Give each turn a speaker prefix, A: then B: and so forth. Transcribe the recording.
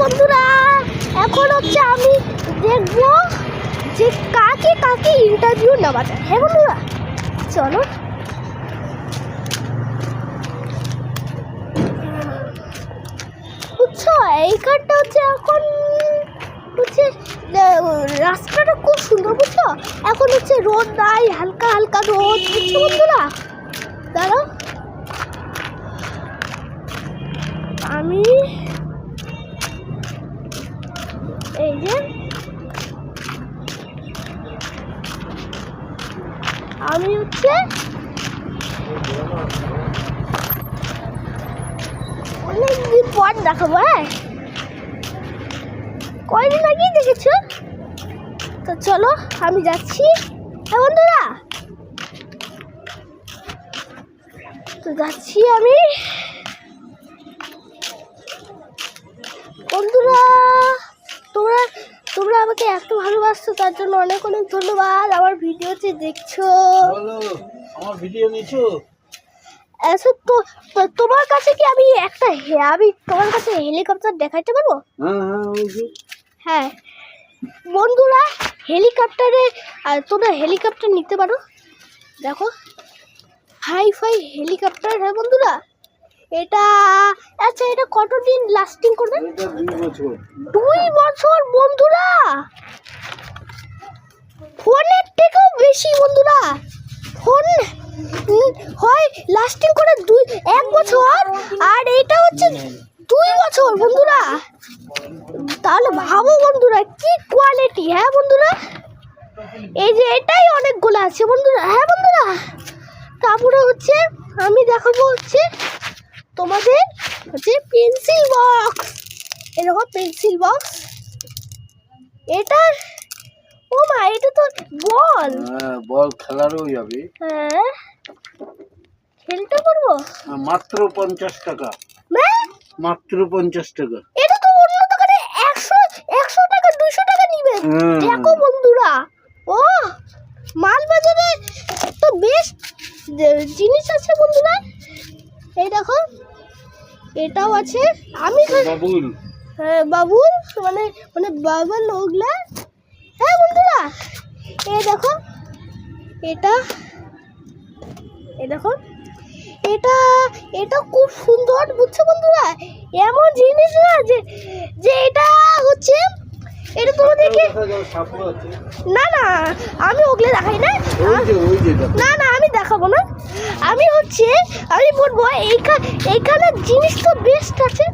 A: বন্ধুরা এখন হচ্ছে আমি দেখবো যে কাকে কাকে ইন্টারভিউ নেওয়া যায়। হ্যাঁ বন্ধুরা চলো। বুঝছো এইখানটা হচ্ছে এখন হচ্ছে রাস্তাটা খুব সুন্দর বুঝছো। এখন হচ্ছে রোদ নাই, হালকা হালকা রোদ বুঝছো বন্ধুরা। দাঁড়াও আমি এই যে আমি হচ্ছে অনেকদিন পর দেখাবো। হ্যাঁ কয়দিন আগেই দেখেছো তো চলো আমি যাচ্ছি। হ্যাঁ বন্ধুরা তো যাচ্ছি আমি। বন্ধুরা তোমরা তোমরা আমাকে এত ভালোবাসছো তার জন্য অনেক অনেক ধন্যবাদ। আমার ভিডিওতে দেখছো,
B: আমার ভিডিও নিছো।
A: তো তোমার কাছে কি আমি আমি তোমার কাছে হেলিকপ্টার দেখাইতে পারবো? হ্যাঁ বন্ধুরা হেলিকপ্টারে তোমরা হেলিকপ্টার নিতে পারো। দেখো হাই ফাই হেলিকপ্টার। হ্যাঁ বন্ধুরা এটা আচ্ছা এটা কতদিন লাস্টিং করবে? 2 বছর বন্ধুরা, ফোনের থেকেও বেশি বন্ধুরা। ফোন হয় লাস্টিং করে 1 বছর আর এটা হচ্ছে 2 বছর বন্ধুরা। তাহলে ভাবো বন্ধুরা কি কোয়ালিটি। হ্যাঁ বন্ধুরা এই যে এটাই অনেকগুলো আছে বন্ধুরা। হ্যাঁ বন্ধুরা তারপরে হচ্ছে আমি দেখাবো হচ্ছে তোমাদের হচ্ছে পেন্সিল বক্স। এরকম পেন্সিল বক্স। এটা ও মা এটা তো বল।
B: বল খেলারও যাবে।
A: হ্যাঁ খেলতে পারবো
B: মাত্র 50 টাকা। মাত্র 50 টাকা।
A: এটা তো অন্য দোকানে 100 টাকা 200 টাকা নিবে। দেখো বন্ধুরা ও মালবাজারে তো বেশ জিনিস আছে বন্ধুরা। এই দেখো এটাও আছে। আমি
B: বাবুল।
A: হ্যাঁ বাবুল মানে মানে বাবুল ওগুলা। হ্যাঁ বন্ধুরা এই দেখো এটা এই দেখো এটা এটা খুব সুন্দর বুঝছো বন্ধুরা। এমন জিনিস না যে যে এটা হচ্ছে এটা তোমাদেরকে না না আমি ওগুলো দেখাই না। না না আমি দেখাবো না। আমি হচ্ছে আমি বলবো এইখানে জিনিস তো বেস্ট আছে।